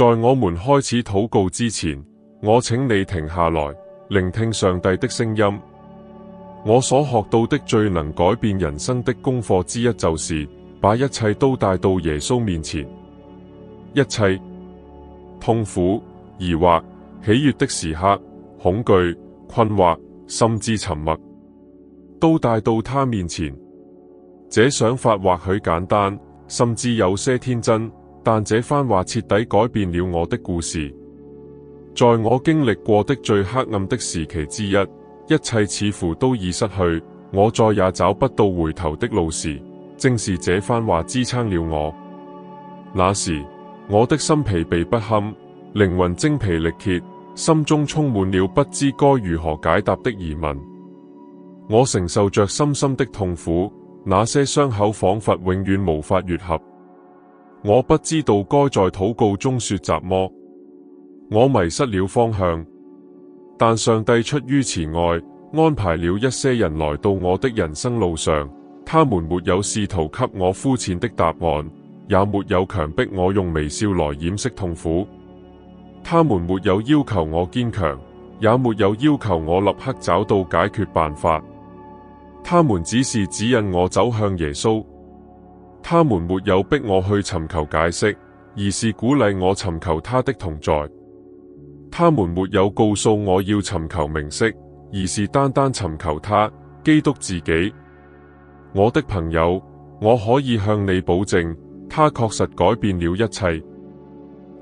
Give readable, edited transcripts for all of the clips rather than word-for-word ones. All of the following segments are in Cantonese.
在我們開始禱告之前，我請你停下來，聆聽上帝的聲音。我所學到的最能改變人生的功課之一，就是把一切都帶到耶穌面前。一切痛苦、疑惑、喜悅的時刻、恐懼、困惑，甚至沉默，都帶到他面前。這想法或許簡單，甚至有些天真，但這番話徹底改變了我的故事。在我經歷過的最黑暗的時期之一，一切似乎都已失去，我再也找不到回頭的路時，正是這番話支撐了我。那時，我的心疲憊不堪，靈魂精疲力竭，心中充滿了不知該如何解答的疑問。我承受着深深的痛苦，那些傷口仿佛永遠無法愈合。我不知道該在禱告中說什麼，我迷失了方向。但上帝出於慈愛，安排了一些人來到我的人生路上，他們沒有試圖給我膚淺的答案，也沒有強迫我用微笑來掩飾痛苦。他們沒有要求我堅強，也沒有要求我立刻找到解決辦法。他們只是指引我走向耶穌。他們沒有逼我去尋求解釋，而是鼓勵我尋求他的同在。他們沒有告訴我要尋求明晰，而是單單尋求他，基督自己。我的朋友，我可以向你保證，他確實改變了一切。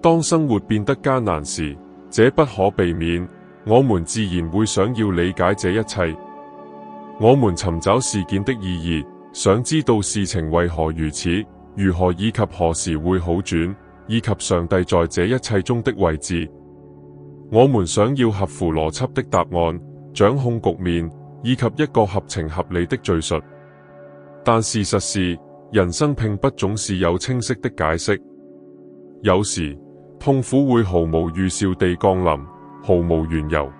當生活變得艱難時，這不可避免，我們自然會想要理解這一切。我們尋找事件的意義，想知道事情為何如此，如何以及何時會好轉，以及上帝在這一切中的位置。我們想要合乎邏輯的答案，掌控局面，以及一個合情合理的敘述。但事實是，人生並不總是有清晰的解釋。有時，痛苦會毫無預兆地降臨，毫無緣由。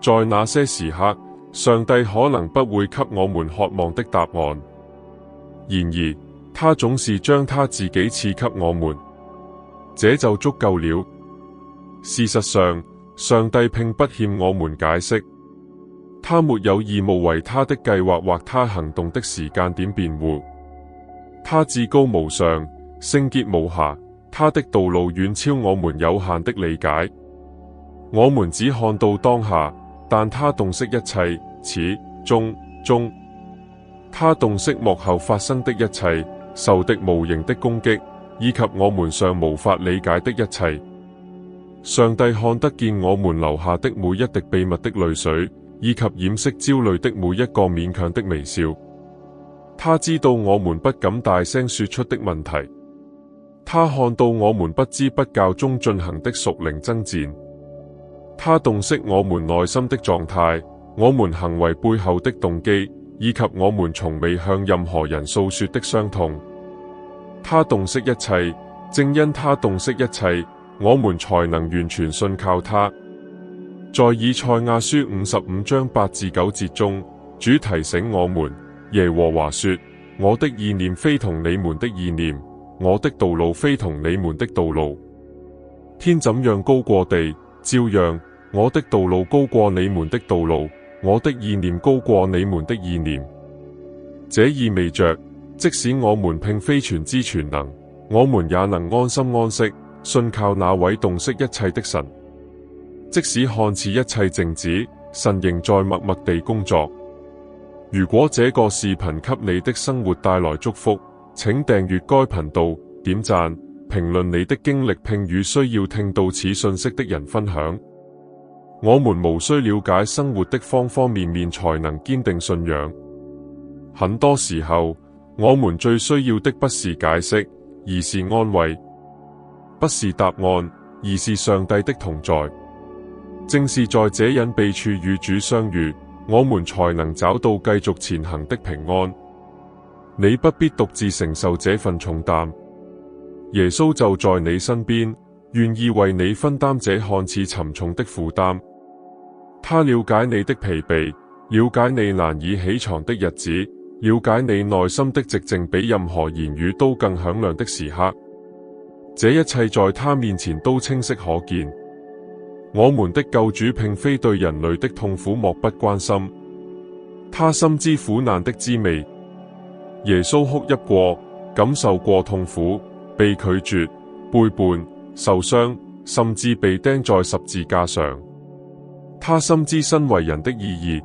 在那些時刻，上帝可能不會給我們渴望的答案，然而，他總是將他自己賜給我們，這就足夠了。事實上，上帝並不欠我們解釋，他沒有義務為他的計劃或他行動的時間點辯護。他至高無上，聖潔無瑕，他的道路遠超我們有限的理解。我們只看到當下，但他洞悉一切始終終，他洞悉幕後發生的一切，仇敵無形的攻擊，以及我們尚無法理解的一切。上帝看得見我們流下的每一滴秘密的淚水，以及掩飾焦慮的每一個勉強的微笑。他知道我們不敢大聲說出的問題，他看到我們不知不覺中進行的屬靈爭戰，他洞悉我們內心的狀態，我們行為背後的動機，以及我們從未向任何人訴說的傷痛。他洞悉一切，正因他洞悉一切，我們才能完全信靠他。在以賽亞書55章8至9節中，主提醒我們，耶和華說：我的意念非同你們的意念，我的道路非同你們的道路。天怎樣高過地，照樣我的道路高過你們的道路，我的意念高過你們的意念。這意味着，即使我們並非全知全能，我們也能安心安息，信靠那位洞悉一切的神。即使看似一切靜止，神仍在默默地工作。如果這個視頻給你的生活帶來祝福，請訂閱該頻道，點讚、評論你的經歷，並與需要聽到此信息的人分享。我們無需了解生活的方方面面才能堅定信仰。很多時候，我們最需要的不是解釋，而是安慰；不是答案，而是上帝的同在。正是在這隱秘處與主相遇，我們才能找到繼續前行的平安。你不必獨自承受這份重擔，耶穌就在你身邊，願意為你分擔這看似沉重的負擔。他了解你的疲憊，了解你難以起床的日子，了解你內心的寂靜比任何言語都更響亮的時刻。這一切在他面前都清晰可見。我們的救主並非對人類的痛苦漠不關心，他深知苦難的滋味。耶穌哭泣過，感受過痛苦，被拒絕、背叛、受傷，甚至被釘在十字架上。他深知身為人的意義，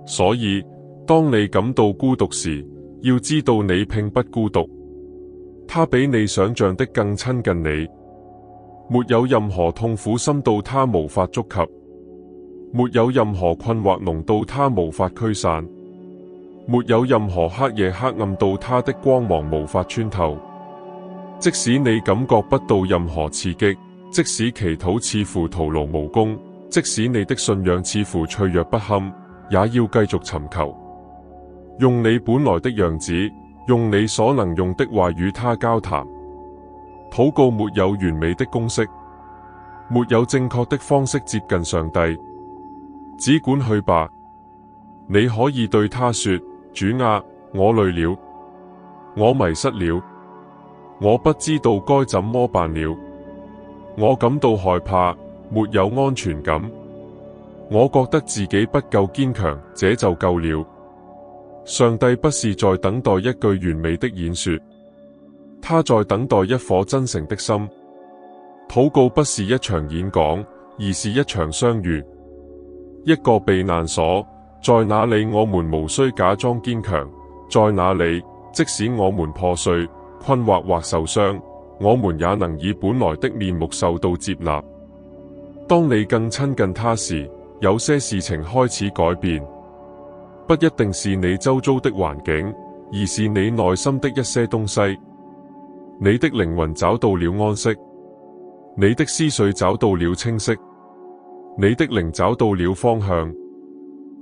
所以當你感到孤獨時，要知道你並不孤獨。他比你想象的更親近你。沒有任何痛苦深到他無法觸及，沒有任何困惑濃到他無法驅散，沒有任何黑夜黑暗到他的光芒無法穿透。即使你感覺不到任何刺激，即使祈禱似乎徒勞無功，即使你的信仰似乎脆弱不堪，也要繼續尋求。用你本來的樣子，用你所能用的話與他交談。禱告沒有完美的公式，沒有正確的方式接近上帝，只管去吧。你可以對他說：主啊，我累了，我迷失了，我不知道該怎麼辦了，我感到害怕，沒有安全感，我覺得自己不夠堅強，這就夠了。上帝不是在等待一句完美的演說，他在等待一顆真誠的心。禱告不是一場演講，而是一場相遇，一個避難所。在那裡我們無需假裝堅強，在那裡即使我們破碎、困惑或受傷，我們也能以本來的面目受到接納。當你更親近他時，有些事情開始改變，不一定是你周遭的環境，而是你內心的一些東西。你的靈魂找到了安息，你的思緒找到了清晰，你的靈找到了方向。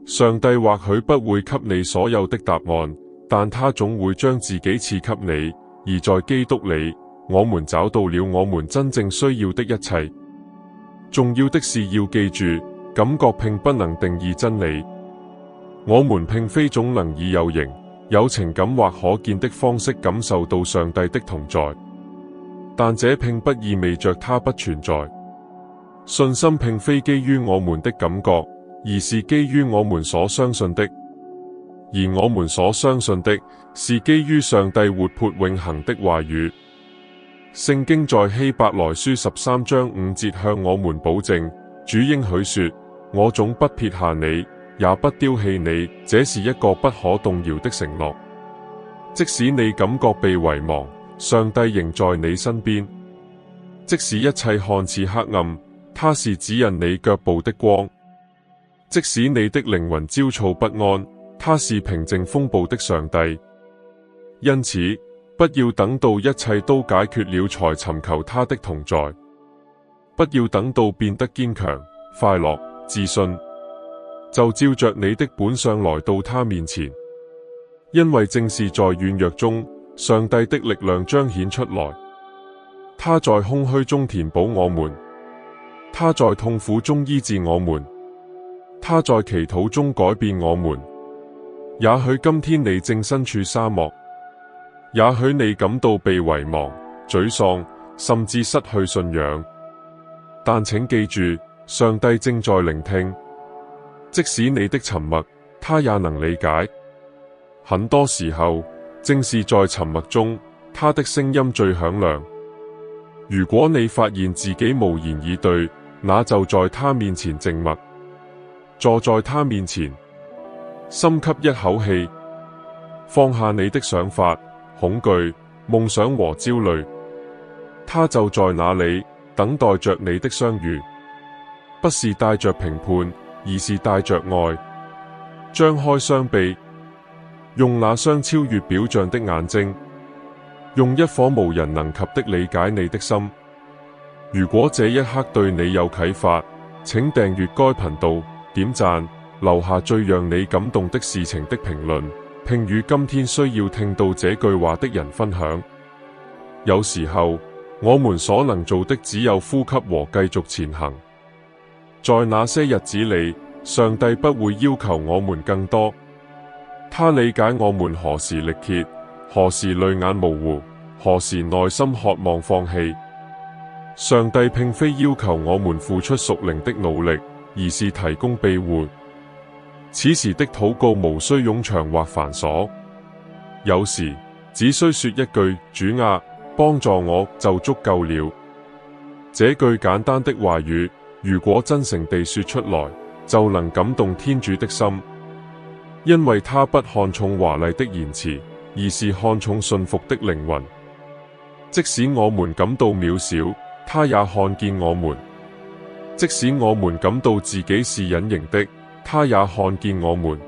上帝或許不會給你所有的答案，但他總會將自己賜給你。而在基督裡，我們找到了我們真正需要的一切。重要的是要記住，感覺並不能定義真理。我們並非總能以有形、有情感或可見的方式感受到上帝的同在，但這並不意味着他不存在。信心並非基於我們的感覺，而是基於我們所相信的。而我們所相信的是基於上帝活潑永恆的話語。聖經在希伯來書13章5節向我們保證，主應許說：我總不撇下你，也不丟棄你。這是一個不可動搖的承諾。即使你感覺被遺忘，上帝仍在你身邊。即使一切看似黑暗，他是指引你腳步的光。即使你的靈魂焦躁不安，他是平靜風暴的上帝。因此，不要等到一切都解決了才尋求他的同在。不要等到變得堅強、快樂、自信，就照着你的本相來到他面前。因為正是在軟弱中，上帝的力量彰顯出來。他在空虛中填補我們，他在痛苦中醫治我們，他在祈禱中改變我們。也許今天你正身處沙漠，也許你感到被遺忘、沮喪，甚至失去信仰，但請記住，上帝正在聆聽。即使你的沉默，他也能理解。很多時候，正是在沉默中，他的聲音最響亮。如果你發現自己無言以對，那就在他面前靜默，坐在他面前，深吸一口氣，放下你的想法、恐懼、夢想和焦慮。他就在那裡，等待着你的相遇，不是帶着評判，而是帶着愛。張開雙臂，用那雙超越表象的眼睛，用一顆無人能及的理解你的心。如果這一刻對你有啟發，請訂閱該頻道，點讚，留下最讓你感動的事情的評論，並與今天需要聽到這句話的人分享。有時候，我們所能做的只有呼吸和繼續前行。在那些日子裡，上帝不會要求我們更多。他理解我們何時力竭，何時淚眼模糊，何時內心渴望放棄？上帝並非要求我們付出屬靈的努力，而是提供庇護。此時的禱告無需冗長或繁瑣，有時只需說一句主啊，幫助我就足夠了。這句簡單的話語，如果真誠地說出來，就能感動天主的心，因為他不看重華麗的言辭，而是看重信服的靈魂。即使我們感到渺小，他也看見我們；即使我們感到自己是隱形的，他也看見我們；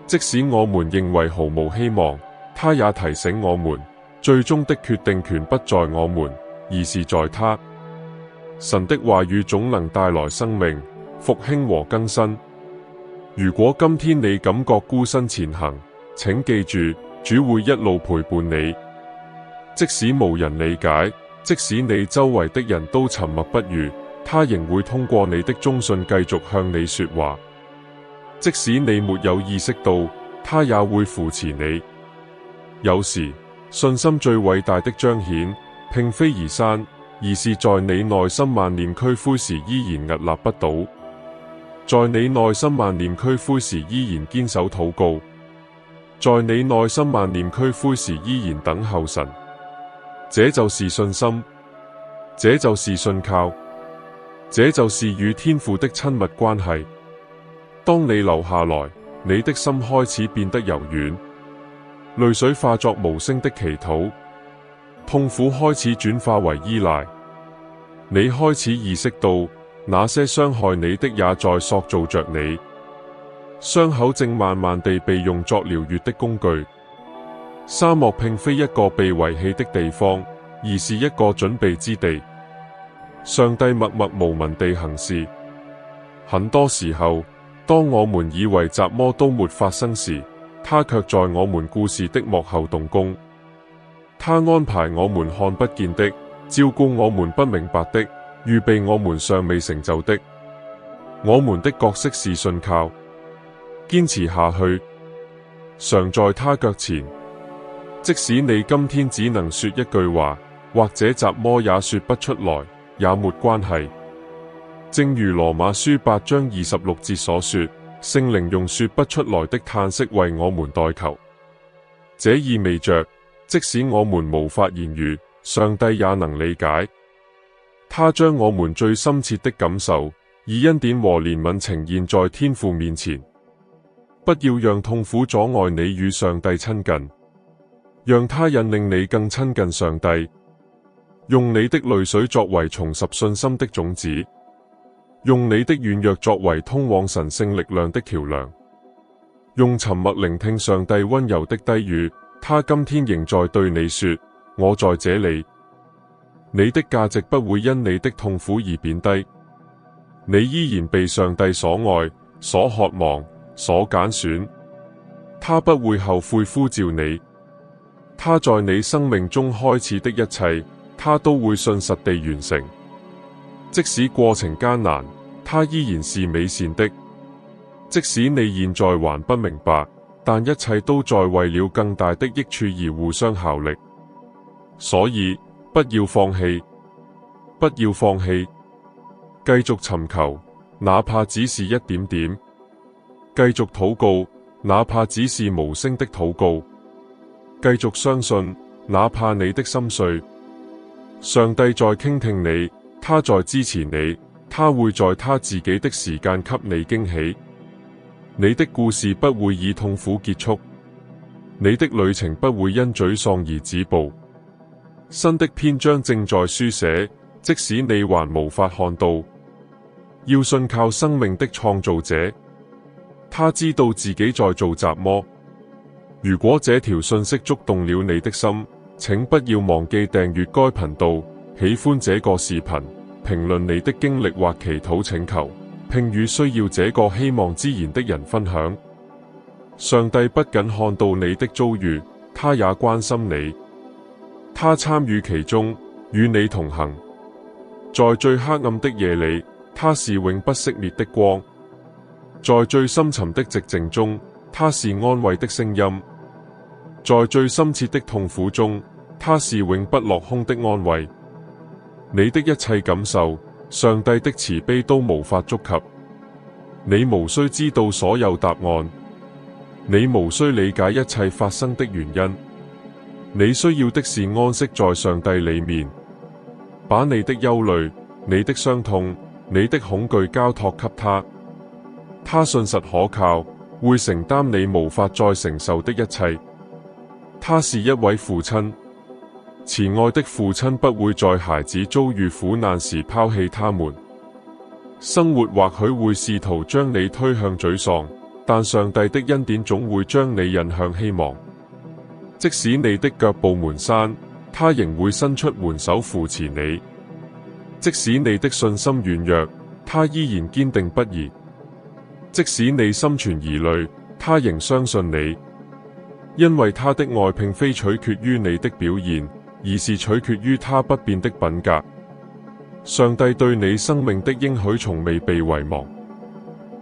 即使我們認為毫無希望，他也提醒我們，最終的決定權不在我們，而是在他。神的話語總能帶來生命、復興和更新。如果今天你感覺孤身前行，請記住，主會一路陪伴你。即使無人理解，即使你周圍的人都沉默不語，他仍會通過你的忠信繼續向你說話。即使你沒有意識到，他也會扶持你。有時，信心最偉大的彰顯，並非移山，而是在你內心萬念俱灰時依然屹立不倒，在你內心萬念俱灰時依然堅守禱告，在你內心萬念俱灰時依然等候神。這就是信心，這就是信靠，這就是與天父的親密關係。當你留下來，你的心開始變得柔軟，淚水化作無聲的祈禱，痛苦開始轉化為依賴。你開始意識到，那些傷害你的也在塑造着你。傷口正慢慢地被用作療癒的工具。沙漠並非一個被遺棄的地方，而是一個準備之地。上帝默默無聞地行事。很多時候，當我們以為雜魔都沒發生時，他卻在我們故事的幕後動工。他安排我們看不見的，照顧我們不明白的，預備我們尚未成就的。我們的角色是信靠，堅持下去，常在他腳前。即使你今天只能說一句話，或者雜魔也說不出來，也沒關係。正如羅馬書8章26節所說，聖靈用說不出來的嘆息為我們代求。這意味着，即使我們無法言語，上帝也能理解。他將我們最深切的感受，以恩典和憐憫呈現在天父面前。不要讓痛苦阻礙你與上帝親近。讓他引領你更親近上帝，用你的淚水作為重拾信心的種子，用你的軟弱作為通往神聖力量的橋樑，用沉默聆聽上帝溫柔的低語。他今天仍在對你說：我在這裏。你的價值不會因你的痛苦而貶低，你依然被上帝所愛、所渴望、所揀選。他不會後悔呼召你。他在你生命中開始的一切，他都會信實地完成。即使過程艱難，他依然是美善的。即使你現在還不明白，但一切都在為了更大的益處而互相效力。所以，不要放棄，不要放棄，繼續尋求，哪怕只是一點點；繼續禱告，哪怕只是無聲的禱告。繼續相信，哪怕你的心碎，上帝在傾聽你，他在支持你，他會在他自己的時間給你驚喜。你的故事不會以痛苦結束，你的旅程不會因沮喪而止步。新的篇章正在書寫，即使你還無法看到。要信靠生命的創造者，他知道自己在做雜魔。如果這條信息觸動了你的心，請不要忘記訂閱該頻道，喜歡這個視頻，評論你的經歷或祈禱請求，並與需要這個希望之言的人分享。上帝不僅看到你的遭遇，他也關心你，他參與其中，與你同行。在最黑暗的夜裡，他是永不熄滅的光；在最深沉的寂靜中，他是安慰的聲音。在最深切的痛苦中，他是永不落空的安慰。你的一切感受，上帝的慈悲都無法觸及。你無需知道所有答案，你無需理解一切發生的原因。你需要的是安息在上帝裡面，把你的憂慮、你的傷痛、你的恐懼交託給他。他信實可靠，會承擔你無法再承受的一切。他是一位父親，慈愛的父親不會在孩子遭遇苦難時拋棄他們。生活或許會試圖將你推向沮喪，但上帝的恩典總會將你引向希望。即使你的腳步蹣跚，他仍會伸出援手扶持你；即使你的信心軟弱，他依然堅定不移；即使你心存疑慮，他仍相信你。因為他的愛並非取決於你的表現，而是取決於他不變的品格。上帝對你生命的應許從未被遺忘，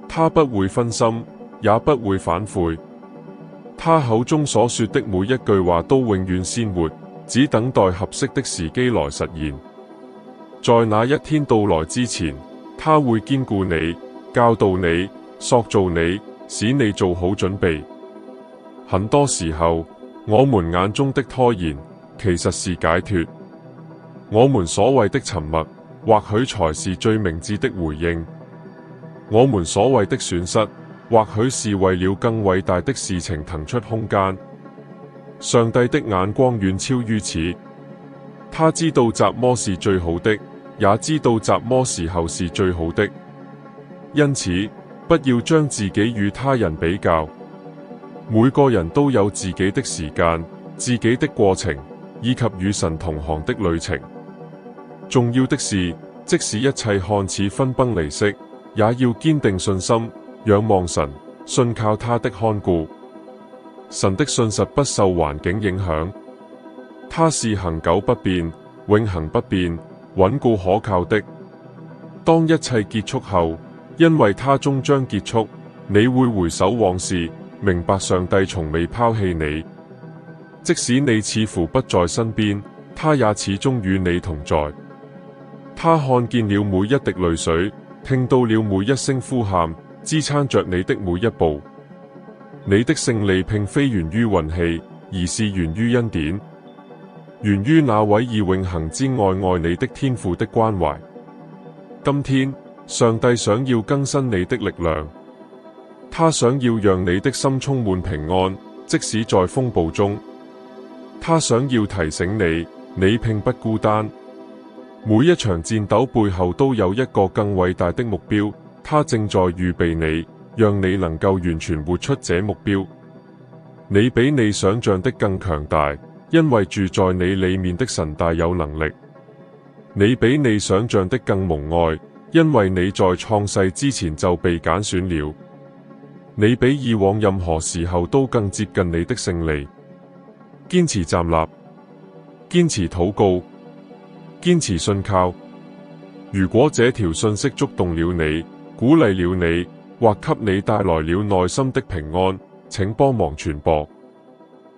他不會分心，也不會反悔。他口中所說的每一句話都永遠鮮活，只等待合適的時機來實現。在那一天到來之前，他會堅固你、教導你、塑造你，使你做好準備。很多時候，我們眼中的拖延其實是解脫，我們所謂的沉默或許才是最明智的回應。我們所謂的損失，或許是為了更偉大的事情騰出空間。上帝的眼光遠超於此，他知道什麼是最好的，也知道什麼時候是最好的。因此，不要將自己與他人比較。每個人都有自己的時間、自己的過程，以及與神同行的旅程。重要的是，即使一切看似分崩離析，也要堅定信心，仰望神，信靠他的看顧。神的信實不受環境影響，他是恆久不變、永恆不變、穩固可靠的。當一切結束後，因為他終將結束，你會回首往事，明白上帝從未拋棄你。即使你似乎不在身邊，他也始終與你同在。他看見了每一滴淚水，聽到了每一聲呼喊，支撐着你的每一步。你的勝利並非源於運氣，而是源於恩典，源於那位以永恆之愛愛你的天父的關懷。今天，上帝想要更新你的力量，他想要讓你的心充滿平安，即使在風暴中。他想要提醒你，你並不孤單。每一場戰鬥背後都有一個更偉大的目標，他正在預備你，讓你能夠完全活出這目標。你比你想象的更強大，因為住在你裡面的神大有能力。你比你想象的更蒙愛，因為你在創世之前就被揀選了。你比以往任何時候都更接近你的勝利。堅持站立，堅持禱告，堅持信靠。如果這條信息觸動了你，鼓勵了你，或給你帶來了內心的平安，請幫忙傳播、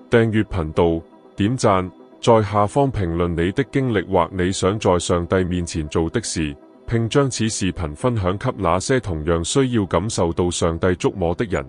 訂閱頻道、點讚，在下方評論你的經歷或你想在上帝面前做的事，並將此視頻分享給那些同樣需要感受到上帝觸摸的人。